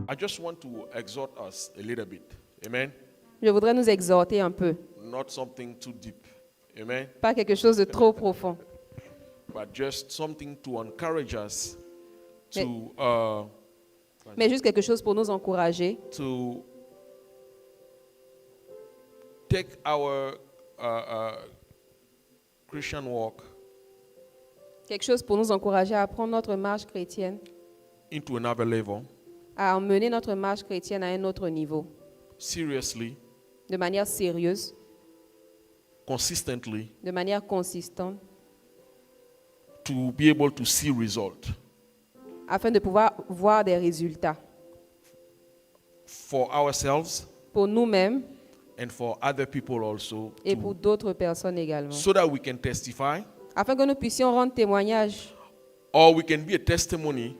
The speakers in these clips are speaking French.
I just want to exhort us a little bit. Amen. Je voudrais nous exhorter un peu. Not something too deep. Amen. Pas quelque chose de trop profond, But just something to encourage us mais juste quelque chose pour nous encourager to take our Christian walk quelque chose pour nous encourager à prendre notre marche chrétienne, into another level, à emmener notre marche chrétienne à un autre niveau, seriously, de manière sérieuse, consistently, de manière consistante, to be able to see result afin de pouvoir voir des résultats for ourselves pour nous-mêmes and for other people also, et pour d'autres personnes également, so that we can testify, afin que nous puissions rendre témoignage, or we can be a testimony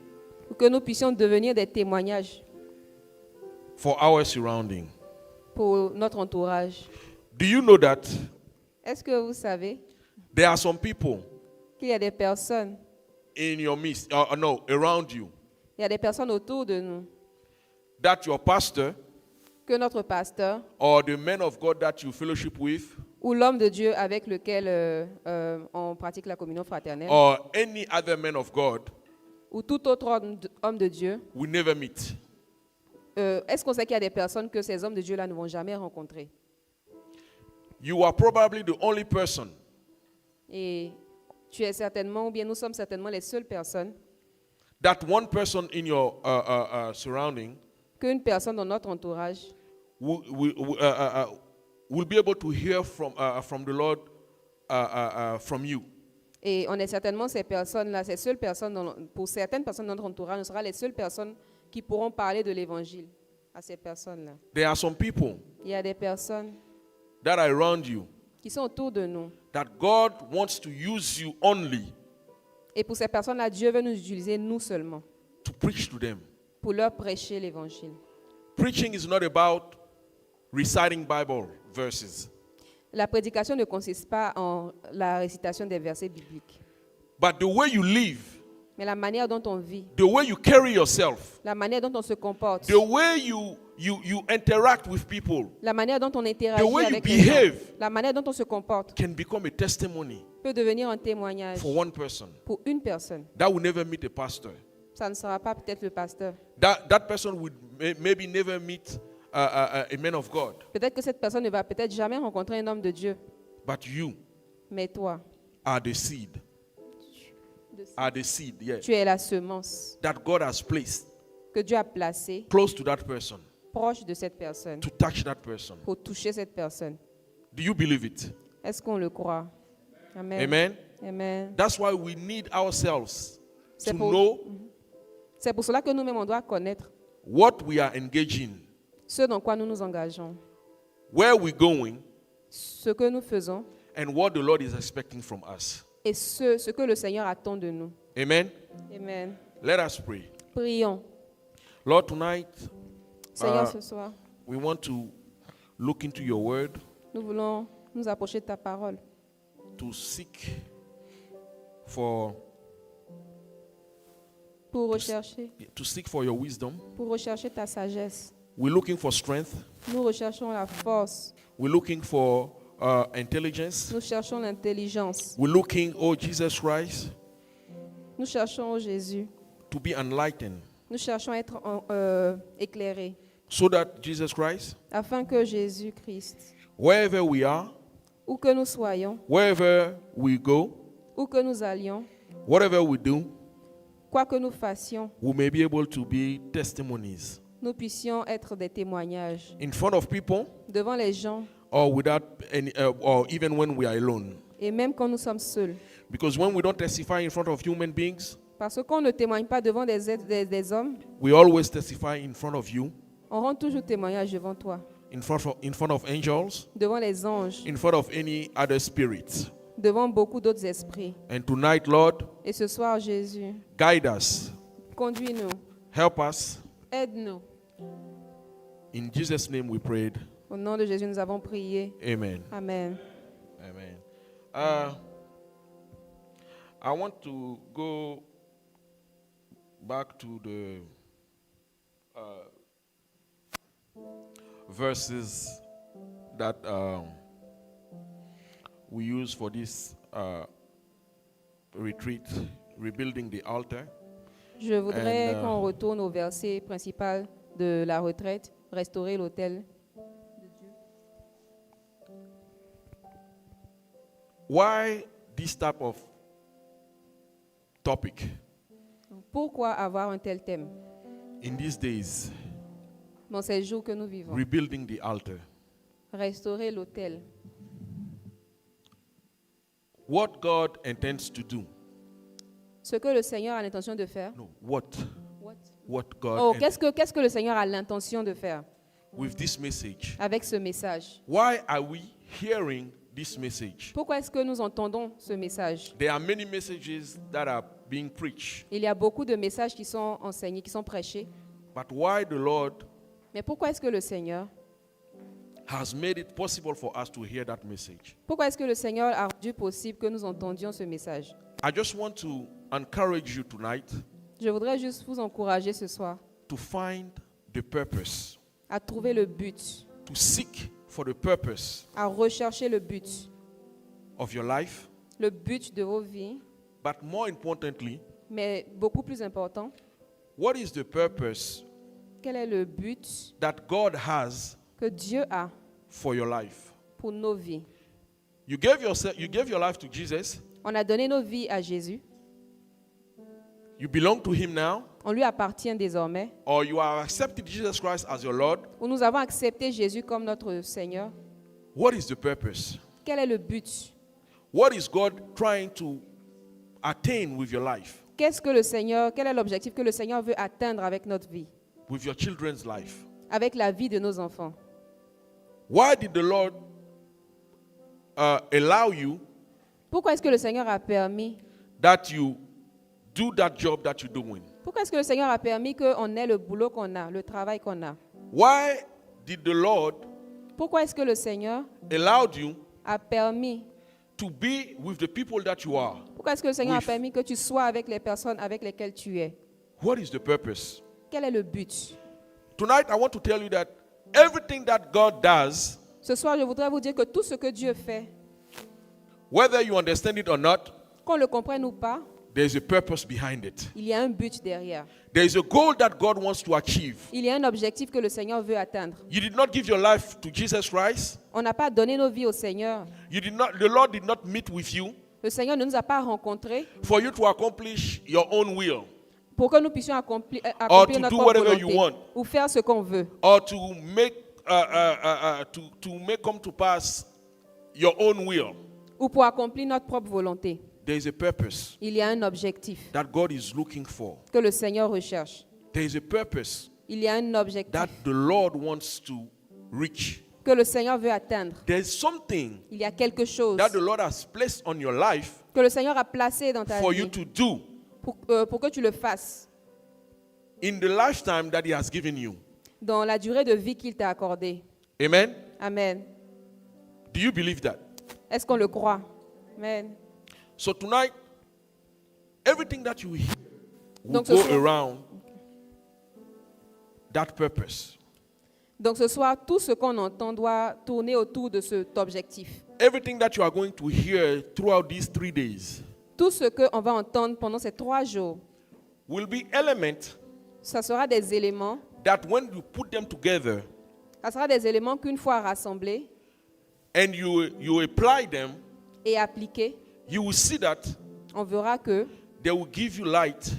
ou que nous puissions devenir des témoignages for our surrounding. pour notre entourage. Do you know that Est-ce que vous savez there are some people qu'il y a des personnes, in your midst, around you, il y a des personnes autour de nous, that your pastor que notre pasteur or the man of God that you fellowship with, ou l'homme de Dieu avec lequel on pratique la communion fraternelle, or any other man of God ou tout autre homme de Dieu, will never meet? est-ce qu'on sait qu'il y a des personnes que ces hommes de Dieu-là ne vont jamais rencontrer? You are probably the only person Et tu es certainement, ou bien nous sommes certainement les seules personnes that one person in your surrounding qu'une personne dans notre entourage will be able to hear from the Lord from you. et on est certainement ces personnes-là, ces seules personnes, pour certaines personnes dans notre entourage, on sera les seules personnes qui pourront parler de l'évangile à ces personnes-là. There are some people Il y a des personnes that are around you qui sont autour de nous. that God wants to use you only Et pour ces personnes-là, Dieu veut nous utiliser nous seulement to preach to them. pour leur prêcher l'évangile. Preaching is not about reciting Bible verses, La prédication ne consiste pas en la récitation des versets bibliques, but the way you live, mais la manière dont on vit, the way you carry yourself, la manière dont on se comporte, the way you interact with people la manière dont on the interagit way you avec les gens, behave la manière dont on se comporte can become a testimony peut devenir un témoignage for one person pour une personne. that will never meet a pastor. Ça ne sera pas peut-être le pasteur. That person would maybe never meet a man of God, Peut-être que cette personne ne va peut-être jamais rencontrer un homme de Dieu. but you Mais toi, are the seed. Are the seed, yeah, tu es la semence that God has placed que Dieu a placée close to that person proche de cette personne to touch that person. pour toucher cette personne. Do you believe it? Est-ce qu'on le croit? Amen. Amen. Amen. That's why we need ourselves C'est to pour- know C'est pour cela que nous-mêmes, on doit connaître what we are engaging, ce dans quoi nous nous engageons, where we're going, ce que nous faisons and what the Lord is expecting from us. et ce que le Seigneur attend de nous. Amen. Amen. Let us pray. Prions. Lord, tonight Seigneur, ce soir, we want to look into your word, nous voulons nous approcher de ta parole to seek for pour rechercher your wisdom. ta sagesse. We're looking for strength. Nous recherchons la force. We're looking for intelligence. Nous cherchons l'intelligence. We're looking, oh Jesus Christ, Nous cherchons oh Jésus. to be enlightened, Nous cherchons à être éclairés so that Jesus Christ, afin que Jésus-Christ, wherever we are, où que nous soyons, wherever we go, où que nous allions, whatever we do, quoi que nous fassions, we may be able to be testimonies nous puissions être des témoignages in front of people, devant les gens or without any, or even when we are alone. et même quand nous sommes seuls. Because when we don't testify in front of human beings, Parce qu'on ne témoigne pas devant des hommes, we always testify in front of you, on rend toujours témoignage devant toi, in front of angels, devant les anges, in front of any other spirits. devant beaucoup d'autres esprits. And tonight, Lord, Et ce soir, Jésus, guide us, conduis-nous, help us. aide-nous. In Jesus' name we prayed. Au nom de Jésus, nous avons prié. Amen. Amen. Amen. I want to go back to the verses that we use for this retreat, rebuilding the altar. Je voudrais And, qu'on retourne au verset principal de la retraite, restaurer l'autel. Why this type of topic Pourquoi avoir un tel thème in these days? dans ces jours que nous vivons? Rebuilding the altar. Restaurer l'autel. What God intends to do. Ce que le Seigneur a l'intention de faire. No, what God Oh, intends qu'est-ce que le Seigneur a l'intention de faire with this message. avec ce message? Why are we hearing this message? Pourquoi est-ce que nous entendons ce message? There are many messages that are being preached, Il y a beaucoup de messages qui sont enseignés, qui sont prêchés. but why the Lord Mais pourquoi est-ce que le Seigneur, has made it possible for us to hear that message? pourquoi est-ce que le Seigneur a rendu possible que nous entendions ce message? I just want to encourage you tonight Je voudrais juste vous encourager ce soir to find the purpose, à trouver le but, to seek for the purpose à rechercher le but, of your life, le but de vos vies, but more importantly, mais beaucoup plus important, what is the purpose quel est le but that God has que Dieu a for your life? pour nos vies? You gave your life to Jesus. On a donné nos vies à Jésus, You belong to him now, on lui appartient désormais, or you have accepted Jesus Christ as your Lord. ou nous avons accepté Jésus comme notre Seigneur. What is the purpose? Quel est le but? What is God trying to attain with your life, Qu'est-ce que le Seigneur, quel est l'objectif que le Seigneur veut atteindre avec notre vie, with your children's life? avec la vie de nos enfants? Why did the Lord allow you Pourquoi est-ce que le Seigneur a permis? that you do that job that you're doing? Pourquoi est-ce que le Seigneur a permis qu'on ait le boulot qu'on a, le travail qu'on a? Why did the Lord Pourquoi est-ce que le Seigneur allow you a permis? to be with the people that you are? Pourquoi est-ce que le Seigneur a With. permis que tu sois avec les personnes avec lesquelles tu es? What is the purpose? Quel est le but? Tonight, I want to tell you that everything that God does, Ce soir, je voudrais vous dire que tout ce que Dieu fait, whether you understand it or not, qu'on le comprenne ou pas, there's a purpose behind it. il y a un but derrière. There is a goal that God wants to achieve. Il y a un objectif que le Seigneur veut atteindre. You did not give your life to Jesus Christ. On n'a pas donné nos vies au Seigneur. The Lord did not meet with you Le Seigneur ne nous a pas rencontrés for you to accomplish your own will pour que nous puissions accomplir to notre do propre whatever you volonté want. ou faire ce qu'on veut or to make come to pass your own will. ou pour accomplir notre propre volonté. There is a purpose Il y a un objectif that God is looking for. que le Seigneur recherche. There is a purpose Il y a un objectif that the Lord wants to reach. que le Seigneur veut atteindre. There is something Il y a quelque chose that the Lord has placed on your life que le Seigneur a placé dans ta for you vie to do pour que tu le fasses in the lifetime that He has given you. dans la durée de vie qu'il t'a accordée. Amen. Amen. Do you believe that? Est-ce qu'on le croit? Amen. So tonight, everything that you hear will Donc, ce go soir- around that purpose. Donc ce soir, tout ce qu'on entend doit tourner autour de cet objectif. Everything that you are going to hear throughout these 3 days Tout ce qu'on va entendre pendant ces 3 jours, will be elements ça sera des éléments, that when you put them together ça sera des éléments qu'une fois rassemblés and you apply them, et appliqués, you will see that on verra que they will give you light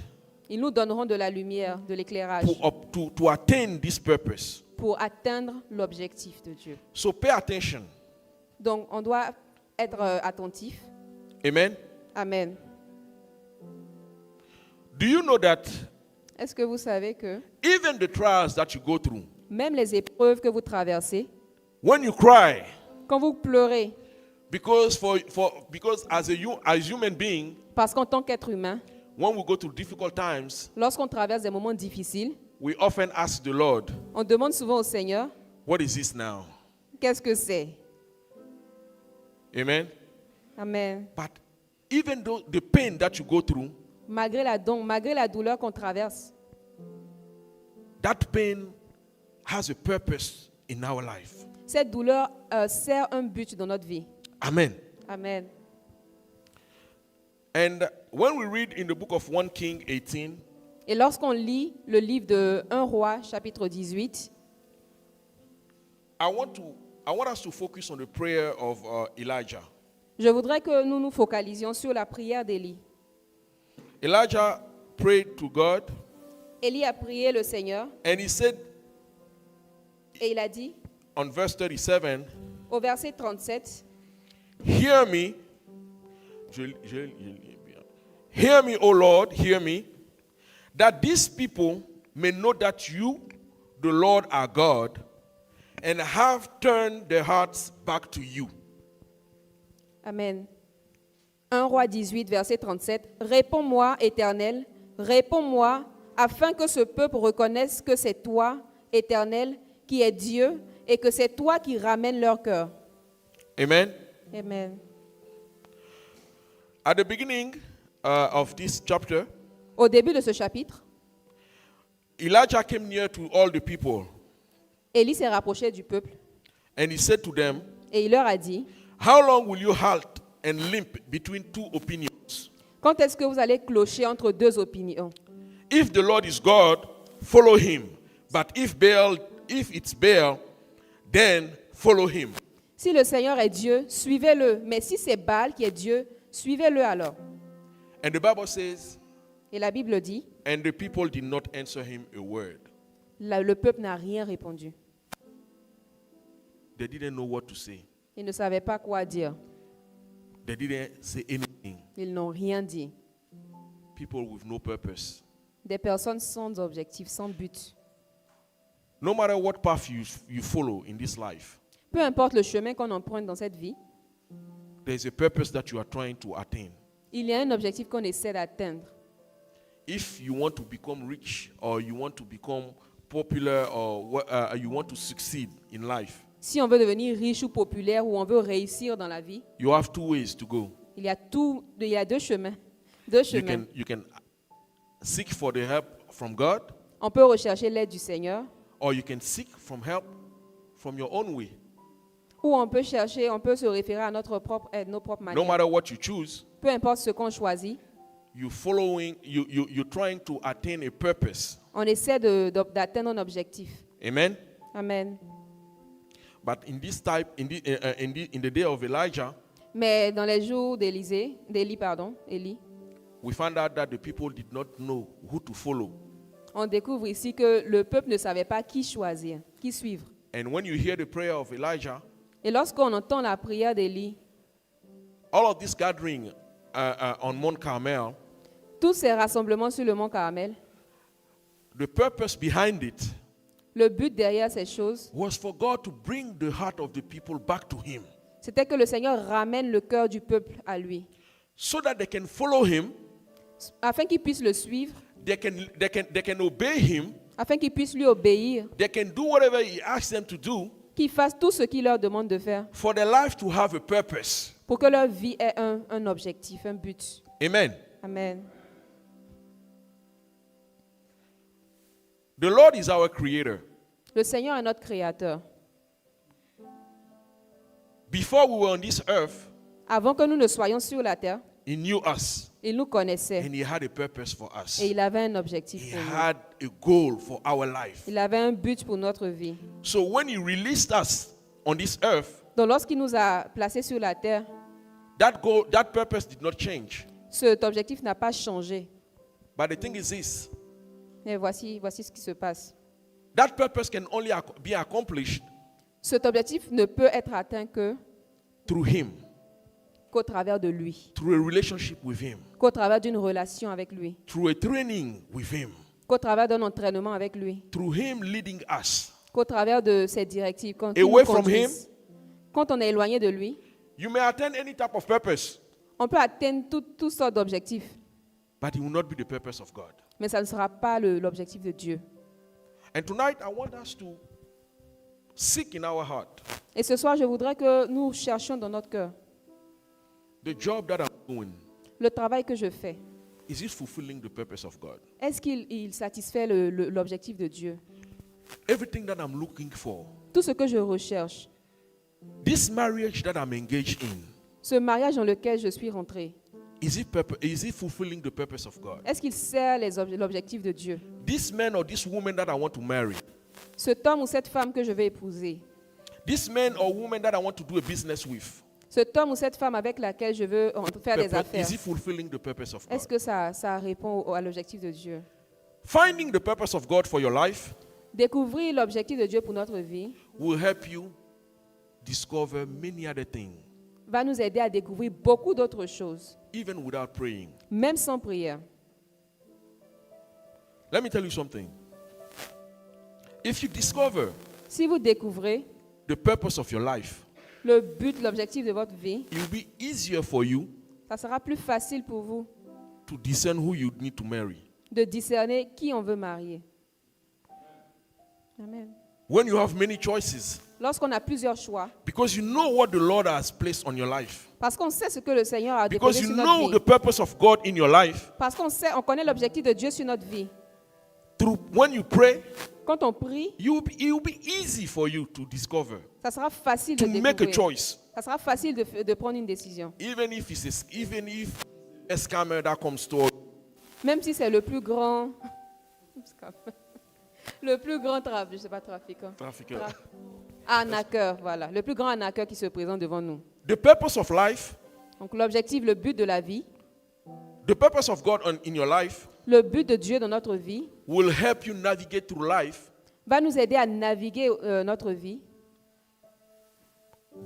ils nous donneront de la lumière, de l'éclairage to attain this purpose. pour atteindre l'objectif de Dieu. So pay attention. Donc on doit être attentif. Amen. Amen. Do you know that Est-ce que vous savez que even the trials that you go through, même les épreuves que vous traversez, when you cry, quand vous pleurez, because as human being, parce qu'en tant qu'être humain, when we go through difficult times, lorsqu'on traverse des moments difficiles, we often ask the Lord, on demande souvent au Seigneur, what is this now? qu'est-ce que c'est? Amen. Amen. But even though the pain that you go through, Malgré la douleur qu'on traverse, that pain has a purpose in our life. cette douleur sert un but dans notre vie. Amen. Amen. And when we read in the book of 1 King 18, Et lorsqu'on lit le livre de 1 Roi, chapitre 18, I want us to focus on the prayer of Elijah. je voudrais que nous nous focalisions sur la prière d'Élie. Elijah prayed to God Élie a prié le Seigneur and he said et il a dit on verse 37, au verset 37, hear me, hear me, O Lord, hear me, that these people may know that you, the Lord, are God, and have turned their hearts back to you. Amen. 1 Roi 18, verset 37. Réponds-moi, Éternel, réponds-moi, afin que ce peuple reconnaisse que c'est toi, Éternel, qui es Dieu, et que c'est toi qui ramènes leur cœur. Amen. Amen. At the beginning of this chapter, Au début de ce chapitre, Elijah came near to all the people, Élie s'est rapproché du peuple and he said to them, et il leur a dit, how long will you halt and limp between two opinions? quand est-ce que vous allez clocher entre deux opinions? If the Lord is God, follow him. But if it's Baal, then follow him. Si le Seigneur est Dieu, suivez-le. Mais si c'est Baal qui est Dieu, suivez-le alors. And the Bible says, Et la Bible dit, and the people did not answer him a word. le peuple n'a rien répondu. They didn't know what to say. Ils ne savaient pas quoi dire. They didn't say anything. Ils n'ont rien dit. People with no purpose. Des personnes sans objectif, sans but. No matter what path you follow in this life, Peu importe le chemin qu'on emprunte dans cette vie, there's a purpose that you are trying to attain. il y a un objectif qu'on essaie d'atteindre. If you want to become rich or you want to become popular or you want to succeed in life, Si on veut devenir riche ou populaire ou on veut réussir dans la vie, you have two ways to go. il y a deux chemins. Deux chemins. You can seek for the help from God, On peut rechercher l'aide du Seigneur or you can seek from help from your own way. ou on peut se référer à notre propre aide, nos propres No manières. matter what you choose, Peu importe ce qu'on choisit, you're trying to attain a purpose. on essaie d'atteindre un objectif. Amen. Amen. But in the day of Elijah, Mais dans les jours Élie, we found out that the people did not know who to follow. on découvre ici que le peuple ne savait pas qui choisir, qui suivre. And when you hear the prayer of Elijah, Et lorsqu'on entend la prière d'Élie, all of this gathering on Mount Carmel, tous ces rassemblements sur le mont Carmel, the purpose behind it le but derrière ces choses, was for God to bring the heart of the people back to Him, c'était que le Seigneur ramène le cœur du peuple à lui, so that they can follow Him, afin qu'il puisse le suivre, they can obey Him, afin qu'il puisse lui obéir, they can do whatever He asks them to do, qu'il fasse tout ce qu'il leur demande de faire, for their life to have a purpose. pour que leur vie ait un objectif, un but. Amen. Amen. The Lord is our creator. Le Seigneur est notre créateur. Before we were on this earth, Avant que nous ne soyons sur la terre, He knew us il nous connaissait and He had a purpose for us. et il avait un objectif He pour nous. had a goal for our life. Il avait un but pour notre vie. So when He released us on this earth, Donc lorsqu'il nous a placés sur la terre, that purpose did not change. cet objectif n'a pas changé. But the thing is this, Et voici ce qui se passe. that purpose can only be accomplished Cet objectif ne peut être atteint through Him, qu'au travers de lui, through a relationship with Him, qu'au travers d'une relation avec lui, through a training with Him, qu'au travers d'un entraînement avec lui, through Him leading us. qu'au travers de ses directives. Quand il Away nous from conduise. Quand on est éloigné de lui, You may attain any type of purpose, on peut atteindre toutes sortes d'objectifs, but it will not be the purpose of God. mais ça ne sera pas l'objectif de Dieu. And tonight, I want us to seek in our heart Et ce soir, je voudrais que nous cherchions dans notre cœur The job that I'm doing, Le travail que je fais, is it fulfilling the purpose of God? est-ce qu'il satisfait l'objectif de Dieu? Everything that I'm looking for, Tout ce que je recherche, this marriage that I'm engaged in, ce mariage dans lequel je suis rentrée, is it fulfilling the purpose of God? est-ce qu'il sert l'objectif de Dieu? This man or this woman that I want to marry, Cet homme ou cette femme que je vais épouser, this man or woman that I want to do a business with, cet homme ou cette femme avec laquelle je veux faire des affaires, is it fulfilling the purpose of est-ce God? que ça répond à l'objectif de Dieu? Finding the purpose of God for your life Découvrir l'objectif de Dieu pour notre vie will help you discover many other things, va nous aider à découvrir beaucoup d'autres choses, even without praying. même sans prière. Let me tell you something. If you discover Si vous découvrez the purpose of your life, le but, l'objectif de votre vie, it will be easier for you ça sera plus facile pour vous to discern who you need to marry. de discerner qui on veut marier. Amen. When you have many choices, Lorsqu'on a plusieurs choix, because you know what the Lord has placed on your life, parce qu'on sait ce que le Seigneur a because déposé you sur know notre the vie, purpose of God in your life, parce on connaît l'objectif de Dieu sur notre vie. when you pray, Quand on prie, it will be easy for you to discover, ça sera facile de to make a découvrir. choice. Ça sera facile de prendre une décision. Even if a scammer that comes to Même si c'est le plus grand, je sais pas, trafiquant. traffic. Arnaqueur, voilà. Le plus grand arnaqueur qui se présente devant nous. The purpose of life, Donc l'objectif, le but de la vie, the purpose of God in your life le but de Dieu dans notre vie, will help you navigate through life va nous aider à naviguer notre vie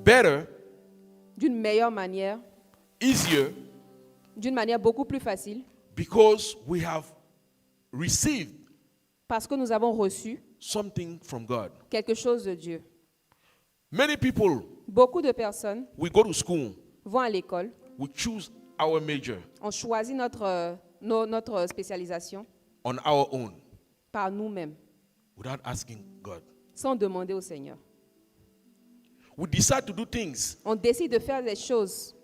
better, d'une meilleure manière, easier, d'une manière beaucoup plus facile, because we have received parce que nous avons reçu something from God. quelque chose de Dieu. Many people, Beaucoup de personnes we go to school, vont à l'école, we choose our major on choisit notre spécialisation on our own par nous-mêmes, without asking God. sans demander au Seigneur. We decide to do things On décide de faire des choses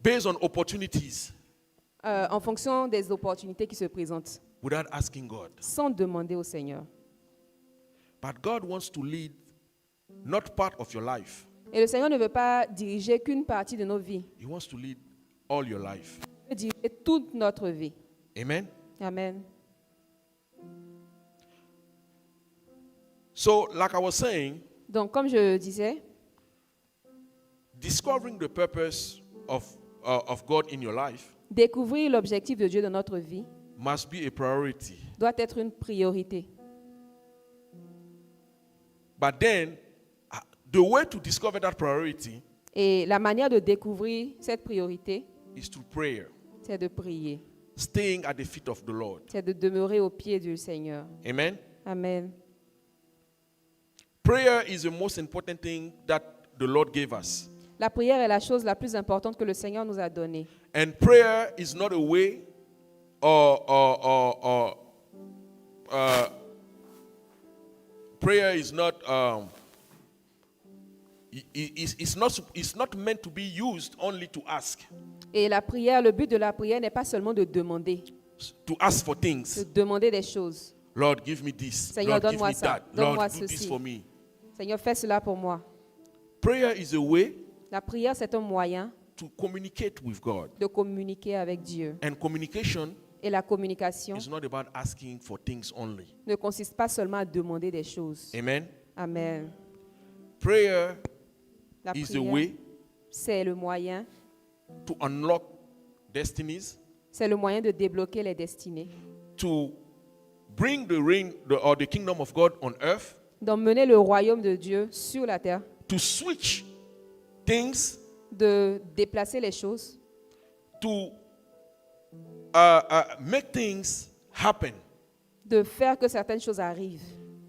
based on opportunities en fonction des opportunités qui se présentent, without asking God. sans demander au Seigneur. But God wants to lead not part of your life. Et le Seigneur ne veut pas diriger qu'une partie de nos vies. He wants to lead all your life. Il veut diriger toute notre vie. Amen. Amen. So, like I was saying, Donc, comme je disais, discovering the purpose of God in your life découvrir l'objectif de Dieu dans notre vie must be a priority. doit être une priorité. But then, the way to discover that priority Et la manière de découvrir cette priorité, is through prayer, c'est de prier. staying at the feet of the Lord. C'est de demeurer au pied du Seigneur. Amen. Amen. Prayer is the most important thing that the Lord gave us. La prière est la chose la plus importante que le Seigneur nous a donnée. And prayer is not a way prayer is not it's not meant to be used only to ask Et la prière, le but de la prière n'est pas seulement de demander for things. de demander des choses. Lord, give me this. Seigneur, Lord, give donne-moi me ça. that. Donne-moi Lord, do this ceci. for me. Seigneur, fais cela pour moi. Prayer is a way La prière, c'est un moyen to communicate with God. de communiquer avec Dieu. And communication Et la communication is not about asking for things only. ne consiste pas seulement à demander des choses. Amen. Amen. Prayer La is a prière, way c'est le moyen, to unlock destinies, c'est le moyen de débloquer les destinées, to bring the reign or the kingdom of God on earth, d'emmener le royaume de Dieu sur la terre, to switch things, de déplacer les choses, to make things happen. de faire que certaines choses arrivent.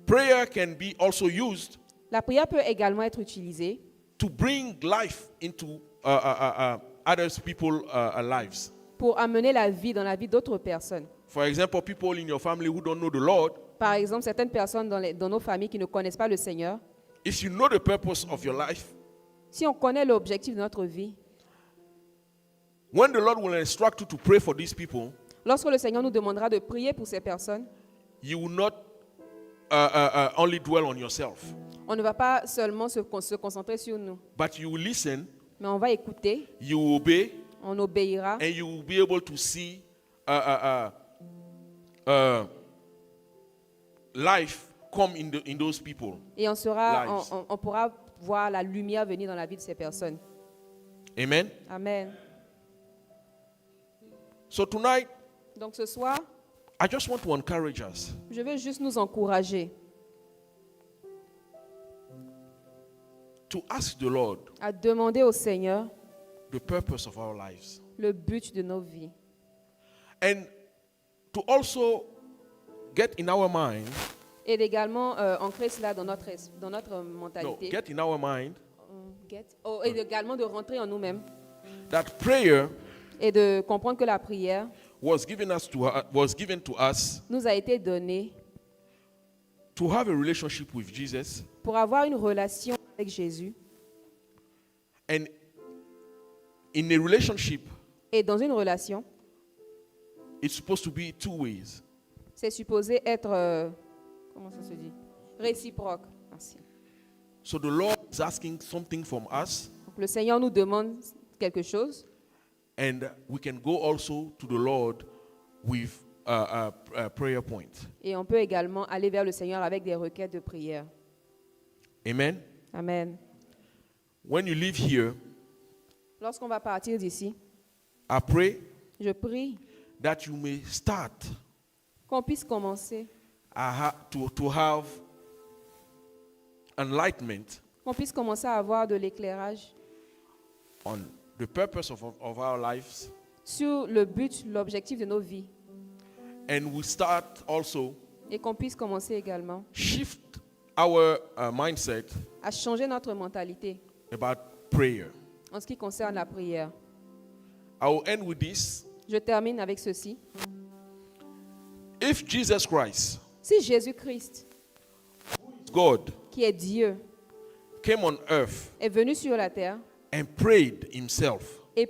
Prayer can be also used La prière peut également être utilisée to bring life into other people's lives. pour amener la vie dans la vie d'autres personnes. For example, people in your family who don't know the Lord, Par exemple, certaines personnes dans nos familles qui ne connaissent pas le Seigneur, if you know the purpose of your life, si on connaît l'objectif de notre vie, when the Lord will instruct you to pray for these people, Lorsque le Seigneur nous demandera de prier pour ces personnes, you will not only dwell on yourself, on ne va pas seulement se concentrer sur nous, but you will listen, mais on va écouter, you will obey, on obéira and you will be able to see life come in those people. et lives. on pourra voir la lumière venir dans la vie de ces personnes. Amen. Amen. So tonight, Donc ce soir, I just want to encourage us je veux juste nous encourager to ask the Lord à demander au Seigneur the purpose of our lives, le but de nos vies and to also get in our mind, et également ancrer cela dans notre no, mentalité. get in our mind Et également de rentrer en nous-mêmes that prayer et de comprendre que la prière was given to us nous a été donnée to have a relationship with Jesus, pour avoir une relation avec Jésus. and in a relationship, Et dans une relation, it's supposed to be two ways. c'est supposé être, comment ça se dit, réciproque. Merci. So the Lord is asking something from us, Donc, le Seigneur nous demande quelque chose and we can go also to the Lord with a prayer point. et on peut également aller vers le Seigneur avec des requêtes de prière. Amen. Amen. When you leave here, Lorsqu'on va partir d'ici, I pray je prie that you may start qu'on puisse commencer, to have enlightenment qu'on puisse commencer à avoir de l'éclairage on the purpose of our lives, sur le but, l'objectif de nos vies and we start also et qu'on puisse commencer également shift our mindset à changer notre mentalité about prayer. en ce qui concerne la prière. I will end with this. Je termine avec ceci. If Jesus Christ, Si Jésus-Christ, God, qui est Dieu, came on earth est venu sur la terre and prayed himself, et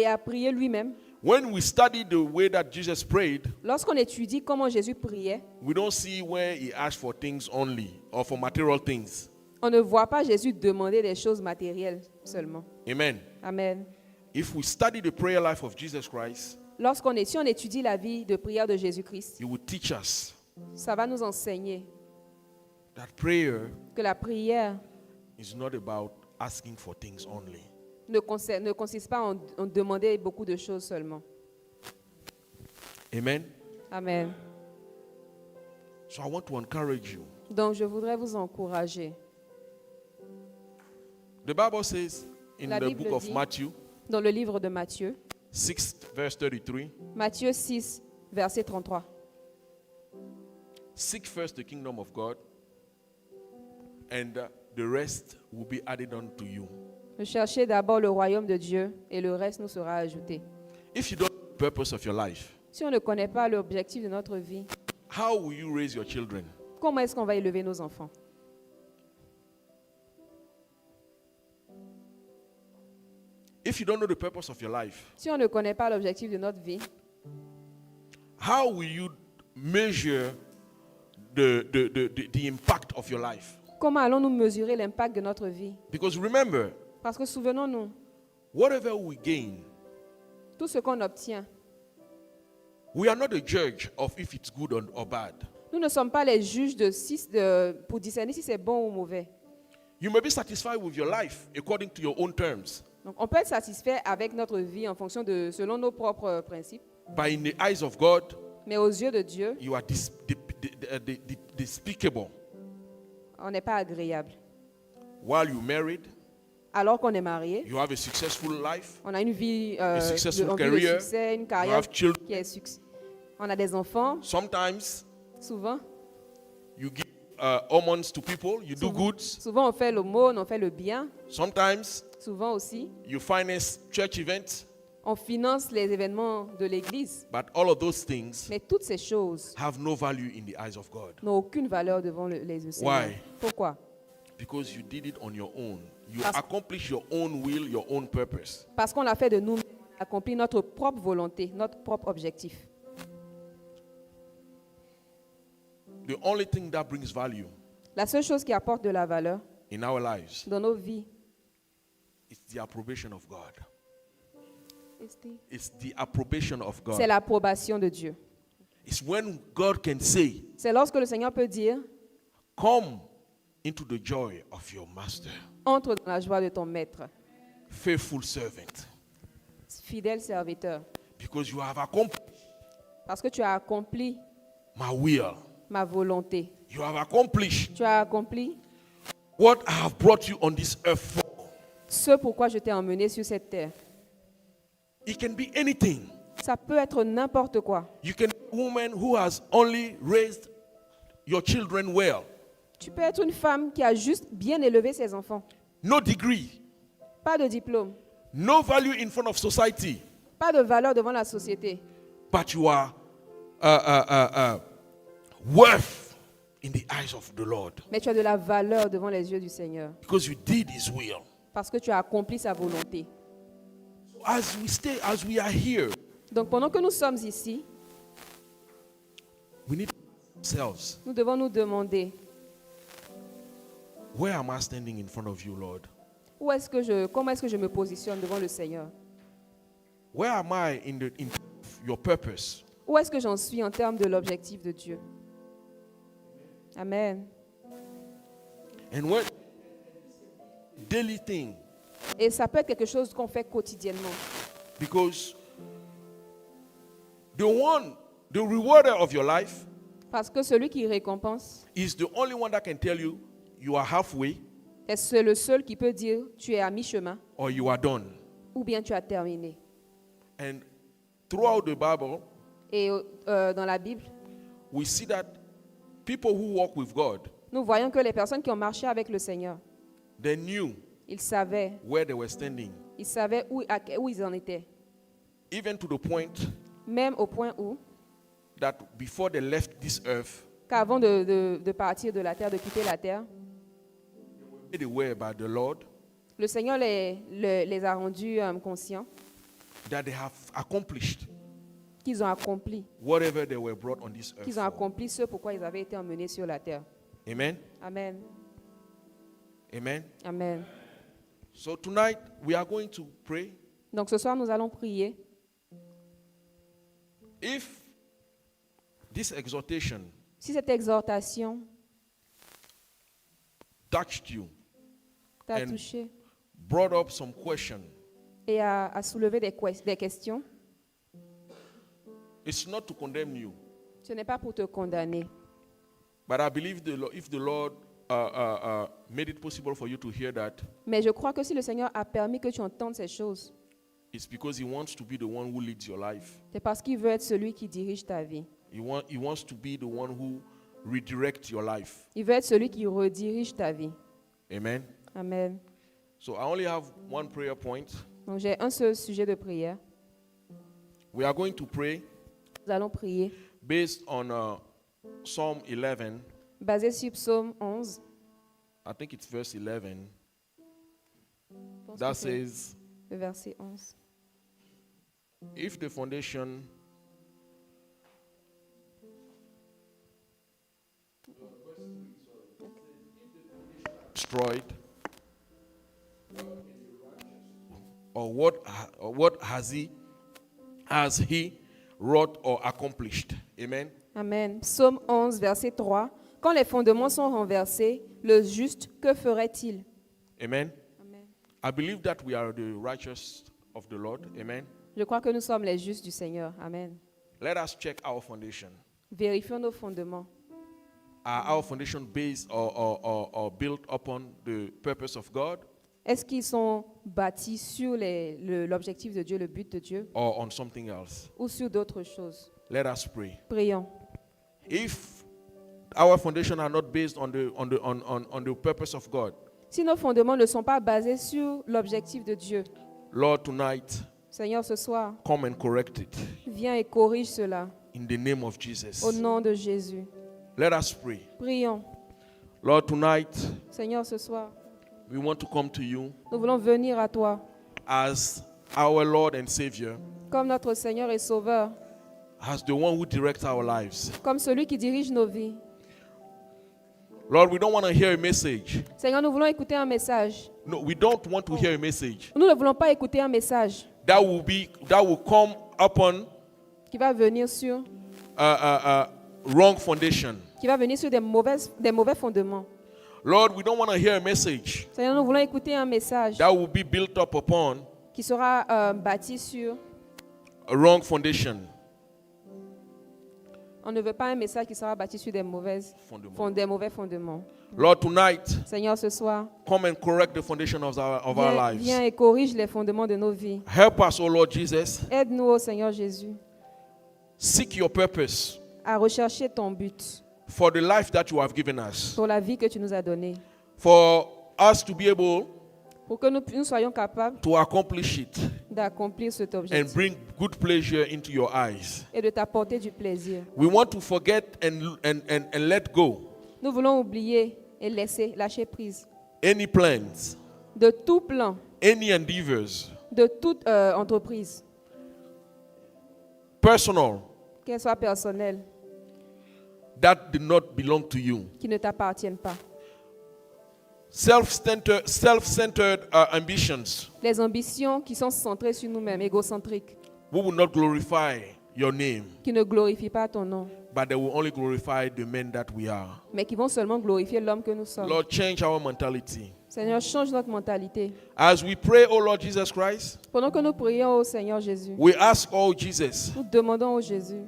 a prié lui-même, when we study the way that Jesus prayed, lorsqu'on étudie comment Jésus priait, we don't see where he asked for things only or for material things. on ne voit pas Jésus demander des choses matérielles seulement. Amen. Amen. If we study the prayer life of Jesus Christ, Si on étudie la vie de prière de Jésus-Christ, he will teach us ça va nous enseigner that prayer que la prière is not about asking for things only. ne consiste pas en demander beaucoup de choses seulement. Amen. Amen. So I want to encourage you. Donc je voudrais vous encourager. The Bible says in La the Bible book of dit- Matthew Dans le livre de Matthieu, 6 verse 33, Matthieu 6, verset 33. seek first the kingdom of God, and the rest will be added unto you. Cherchez d'abord le royaume de Dieu et le reste nous sera ajouté. If you don't know the purpose of your life, Si on ne connaît pas l'objectif de notre vie, how will you raise your children? comment est-ce qu'on va élever nos enfants? If you don't know the purpose of your life, Si on ne connaît pas l'objectif de notre vie, how will you measure the impact of your life? comment allons-nous mesurer l'impact de notre vie? Because remember, Parce que souvenons-nous, whatever we gain, tout ce qu'on obtient, we are not a judge of if it's good or bad. nous ne sommes pas les juges pour discerner si c'est bon ou mauvais. You may be satisfied with your life according to your own terms, Donc, on peut être satisfait avec notre vie selon nos propres principes, but in the eyes of God, mais aux yeux de Dieu, you are despicable. on n'est pas agréable. While you're married, Alors qu'on est marié, you have a successful life, on a une vie, successful on vit le career, succès, une you carrière have children. qui est succès. On a des enfants, Sometimes souvent. you give almonds to people, you do goods. Souvent, on fait l'aumône, on fait le bien. Sometimes Souvent aussi, you finance church events, on finance les événements de l'Église. but all of those things Mais toutes ces choses have no value in the eyes of God n'ont aucune valeur devant les yeux du Seigneur. Why? Pourquoi? because you did it on your own. You Parce- accomplish your own will, your own purpose. Parce qu'on l'a fait de nous, on accomplir notre propre volonté, notre propre objectif. The only thing that brings value La seule chose qui apporte de la valeur in our lives dans nos vies, is the approbation of God. It's the approbation of c'est God. l'approbation de Dieu. It's when God can say, C'est lorsque le Seigneur peut dire, come into the joy of your master, entre dans la joie de ton maître, faithful servant, fidèle serviteur, because you have accomplished parce que tu as accompli my will. ma volonté. You have accomplished Tu as accompli what I have brought you on this earth for. ce pourquoi je t'ai emmené sur cette terre. It can be anything. Ça peut être n'importe quoi. You can be a woman who has only raised your children well. Tu peux être une femme qui a juste bien élevé ses enfants. No degree, Pas de diplôme, no value in front of society, pas de valeur devant la société. but you are worth in the eyes of the Lord Mais tu as de la valeur devant les yeux du Seigneur. because you did His will. Parce que tu as accompli sa volonté. As we are here, Donc pendant que nous sommes ici, we need ourselves. nous devons nous demander, Where am I standing in front of you, Lord? comment est-ce que je me positionne devant le Seigneur? Where am I in your purpose? Où est-ce que j'en suis en termes de l'objectif de Dieu? Amen. And what daily thing? Et ça peut être quelque chose qu'on fait quotidiennement. Because the rewarder of your life Parce que celui qui récompense, is the only one that can tell you you are halfway c'est le seul qui peut dire tu es à mi-chemin or you are done. ou bien tu as terminé. And throughout the Bible, Et dans la Bible, we see that people who walk with God, nous voyons que les personnes qui ont marché avec le Seigneur, they knew ils savaient where they were standing, où ils en étaient. even to the point Même au point où, that before they left this earth, qu'avant de partir de la terre, de quitter la terre, made aware by the Lord le Seigneur les a rendus conscients that they have accomplished qu'ils ont accompli, whatever they were brought on this earth qu'ils ont for. accompli ce pourquoi ils avaient été emmenés sur la terre. Amen. Amen. Amen. Amen. So tonight we are going to pray. Donc ce soir, nous allons prier. If this exhortation Si cette exhortation touched you, t'a And- touché brought up some question, et a soulevé des questions, it's not to condemn you, ce n'est pas pour te condamner. but I believe if the Lord made it possible for you to hear that, Mais je crois que si le Seigneur a permis que tu entendes ces choses, it's because He wants to be the one who leads your life. c'est parce qu'il veut être celui qui dirige ta vie. He wants to be the one who redirects your life. Il veut être celui qui redirige ta vie. Amen. Amen. So I only have one prayer point. Donc j'ai un seul sujet de prière. We are going to pray Nous allons prier based on Psalm 11. basé sur Psaume 11. I think it's verse 11. Je pense That que c'est says, le verset 11. if the foundation destroyed, or what has he wrought or accomplished? Amen. Amen. Psaume 11, verset 3. Quand les fondements sont renversés, le juste, que ferait-il? Amen. Amen. I believe that we are the righteous of the Lord. Amen. Je crois que nous sommes les justes du Seigneur. Amen. Let us check our foundation. Vérifions nos fondements. Are our foundation based or built upon the purpose of God Est-ce qu'ils sont bâtis sur l'objectif de Dieu, le but de Dieu, or on something else? ou sur d'autres choses? Let us pray. Prions. If our foundation are not based on the purpose of God, Si nos fondements ne sont pas basés sur l'objectif de Dieu, Lord, tonight, Seigneur, ce soir, come and correct it viens et corrige cela in the name of Jesus. au nom de Jésus. Let us pray. Prions. Lord, tonight, Seigneur, ce soir, we want to come to you nous voulons venir à toi as our Lord and Savior, comme notre Seigneur et Sauveur, as the one who directs our lives. comme celui qui dirige nos vies. Lord, we don't want to hear a message. Seigneur, nous voulons écouter un message. No, we don't want to hear a message Nous ne voulons pas écouter un message that will come upon qui va venir sur, wrong foundation. des mauvais fondements. Lord, we don't want to hear a message Seigneur, nous voulons écouter un message that will be built up upon qui sera bâti sur. a wrong foundation. On ne veut pas un message qui sera bâti sur des mauvais fondements. Lord, tonight, Seigneur, ce soir, come and correct the foundation of our lives. viens et corrige les fondements de nos vies. Help us, O Lord Jesus. Aide-nous, ô Seigneur Jésus, Seek your purpose à rechercher ton but for the life that you have given us. pour la vie que tu nous as donnée. For us to be able Pour que nous soyons capables to accomplish it d'accomplir cet and objectif bring good pleasure into your eyes. et de t'apporter du plaisir. We want to forget and let go Nous voulons oublier et lâcher prise any plans, de tout plan, any endeavors, de toute entreprise, personal, qu'elle soit personnelle, that do not belong to you. qui ne t'appartiennent pas. Self-centered ambitions. Les ambitions qui sont centrées sur nous-mêmes, égocentriques, We will not glorify your name, qui ne glorifient pas ton nom, but they will only glorify the men that we are. mais qui vont seulement glorifier l'homme que nous sommes. Lord, change our mentality. Seigneur, change notre mentalité. As we pray, O Lord Jesus Christ, Pendant que nous prions au Seigneur Jésus, we ask, oh Jesus, nous demandons au Jésus,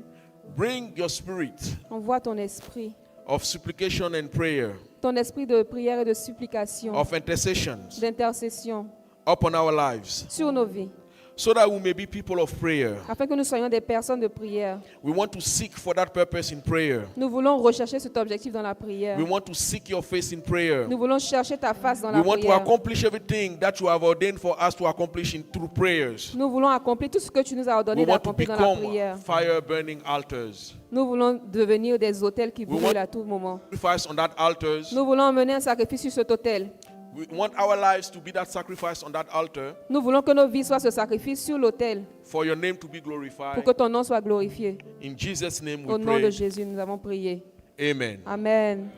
bring your spirit envoie ton esprit, of supplication and prayer, ton esprit de prière et de supplication, of intercessions d'intercession upon our lives, sur nos vies, so that we may be people of prayer. afin que nous soyons des personnes de prière. We want to seek for that purpose in prayer. Nous voulons rechercher cet objectif dans la prière. We want to seek your face in prayer. Nous voulons chercher ta face dans We la want to prière. accomplish everything that you have ordained for us to accomplish through prayers. Nous voulons accomplir tout ce que tu nous as We ordonné want to d'accomplir dans la become prière. fire burning altars. Nous voulons devenir des autels qui We want- brûlent à tout moment. Sacrifice on that altars. Nous voulons mener un sacrifice sur cet autel. We want our lives to be that sacrifice on that altar Nous voulons que nos vies soient ce sacrifice sur l'autel for your name to be pour glorified. que ton nom soit glorifié. In Jesus' name Au we nom de pray. Jésus, nous avons prié. Amen. Amen.